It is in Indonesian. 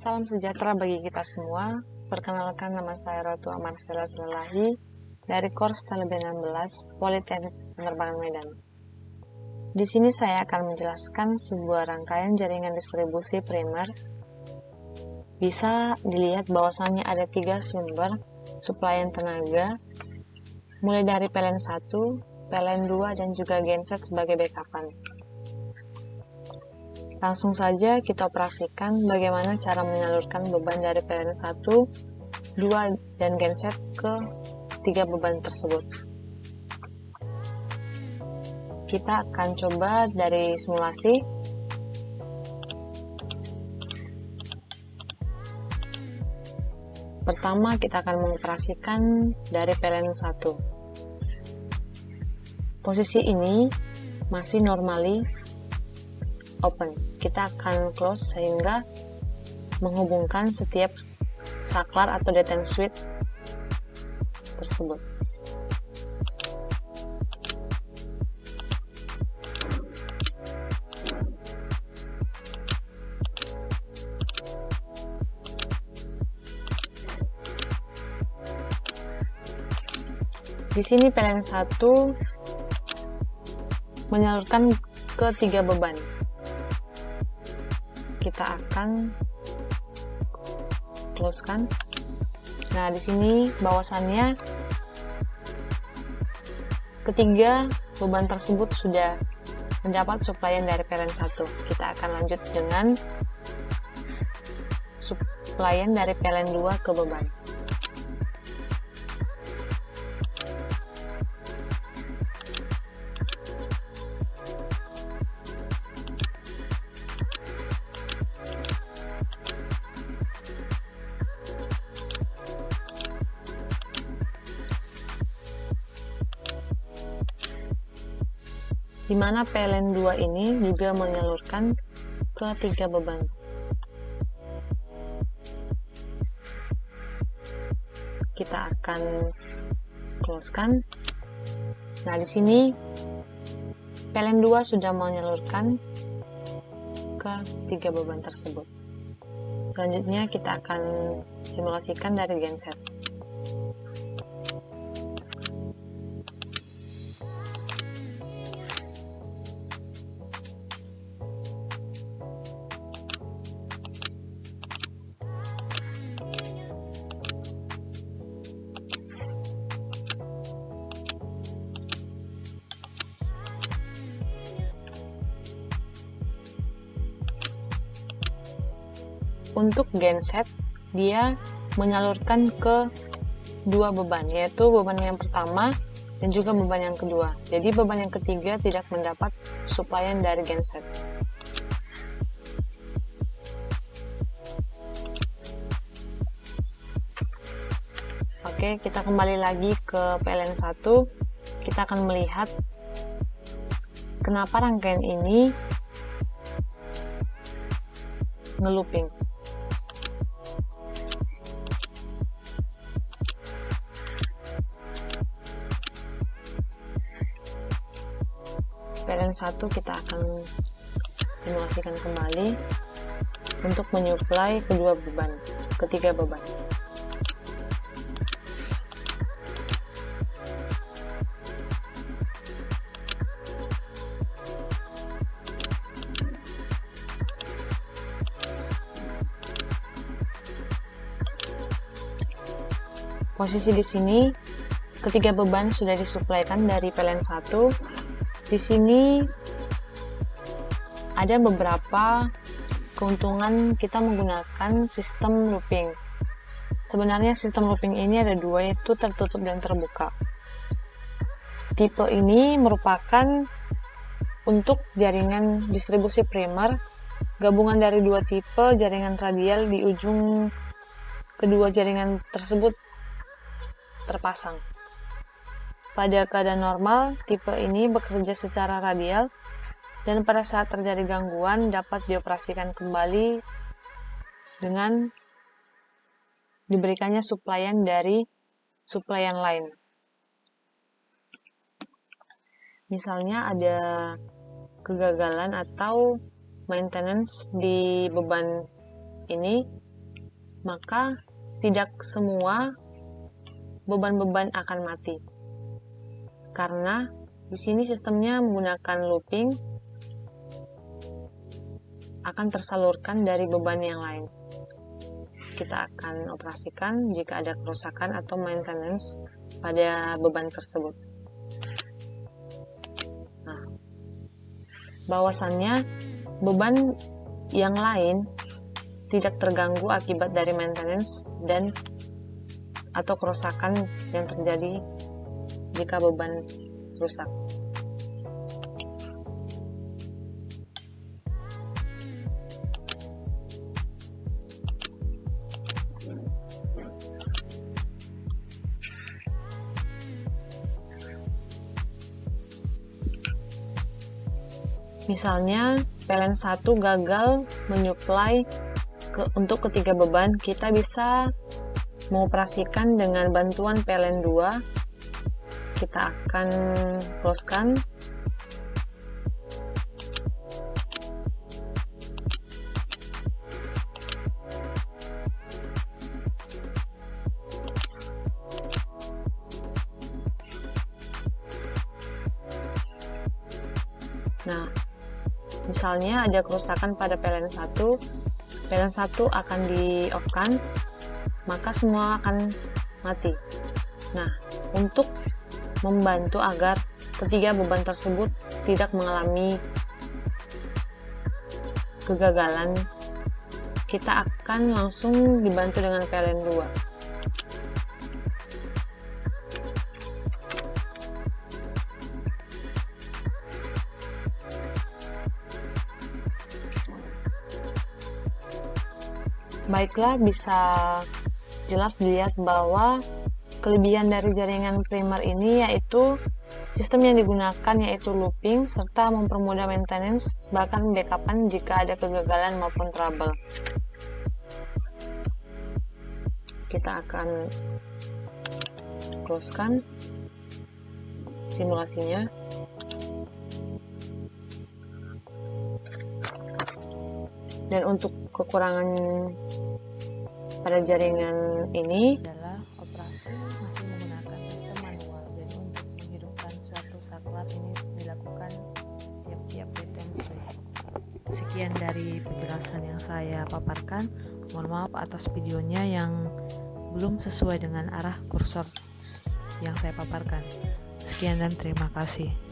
Salam sejahtera bagi kita semua. Perkenalkan, nama saya Ratu Amarsela Sulalahi dari Kors TLB 16 Politeknik Penerbangan Medan. Di sini saya akan menjelaskan sebuah rangkaian jaringan distribusi primer. Bisa dilihat bahwasannya ada 3 sumber suplaian tenaga, mulai dari PLN 1, PLN 2, dan juga genset sebagai backupan. Langsung saja kita operasikan bagaimana cara menyalurkan beban dari PLN 1, 2, dan genset ke 3 beban tersebut. Kita akan coba dari simulasi. Pertama, kita akan mengoperasikan dari PLN 1. Posisi ini masih normally open. Kita akan close sehingga menghubungkan setiap saklar atau detent switch tersebut. Di sini PLN 1 menyalurkan ke 3 beban. Kita akan close-kan. Nah, di sini bahwasannya ketiga beban tersebut sudah mendapat suplaian dari PLN 1. Kita akan lanjut dengan suplaian dari PLN 2 ke beban. Di mana PLN 2 ini juga menyalurkan ke 3 beban. Kita akan close-kan. Nah, di sini PLN 2 sudah menyalurkan ke 3 beban tersebut. Selanjutnya kita akan simulasikan dari genset. Untuk genset, dia menyalurkan ke 2 beban, yaitu beban yang pertama dan juga beban yang kedua. Jadi beban yang ketiga tidak mendapat suplaian dari genset. Oke, kita kembali lagi ke PLN 1. Kita akan melihat kenapa rangkaian ini ngelooping. PLN 1 kita akan simulasikan kembali untuk menyuplai kedua beban, ketiga beban. Posisi di sini ketiga beban sudah disuplaikan dari PLN 1. Di sini ada beberapa keuntungan kita menggunakan sistem looping. Sebenarnya sistem looping ini ada dua, yaitu tertutup dan terbuka. Tipe ini merupakan untuk jaringan distribusi primer, gabungan dari dua tipe jaringan radial di ujung kedua jaringan tersebut terpasang. Pada keadaan normal, tipe ini bekerja secara radial dan pada saat terjadi gangguan dapat dioperasikan kembali dengan diberikannya suplaian dari suplaian lain. Misalnya ada kegagalan atau maintenance di beban ini, maka tidak semua beban-beban akan mati. Karena di sini sistemnya menggunakan looping, akan tersalurkan dari beban yang lain. Kita akan operasikan jika ada kerusakan atau maintenance pada beban tersebut. Nah, bahwasannya beban yang lain tidak terganggu akibat dari maintenance dan atau kerusakan yang terjadi jika beban rusak. Misalnya PLN 1 gagal menyuplai untuk ketiga beban, kita bisa mengoperasikan dengan bantuan PLN 2. Kita akan closekan. Nah, misalnya ada kerusakan pada PLN 1, PLN 1 akan di-off-kan, maka semua akan mati. Nah, untuk membantu agar ketiga beban tersebut tidak mengalami kegagalan, kita akan langsung dibantu dengan PLN 2. Baiklah, bisa jelas dilihat bahwa kelebihan dari jaringan primer ini yaitu sistem yang digunakan yaitu looping serta mempermudah maintenance bahkan backupan jika ada kegagalan maupun trouble. Kita akan closekan simulasinya. Dan untuk kekurangan pada jaringan ini adalah operasi masih menggunakan sistem manual. Jadi untuk menghidupkan suatu saklar ini dilakukan tiap-tiap retensi. Sekian dari penjelasan yang saya paparkan. Mohon maaf atas videonya yang belum sesuai dengan arah kursor yang saya paparkan. Sekian dan terima kasih.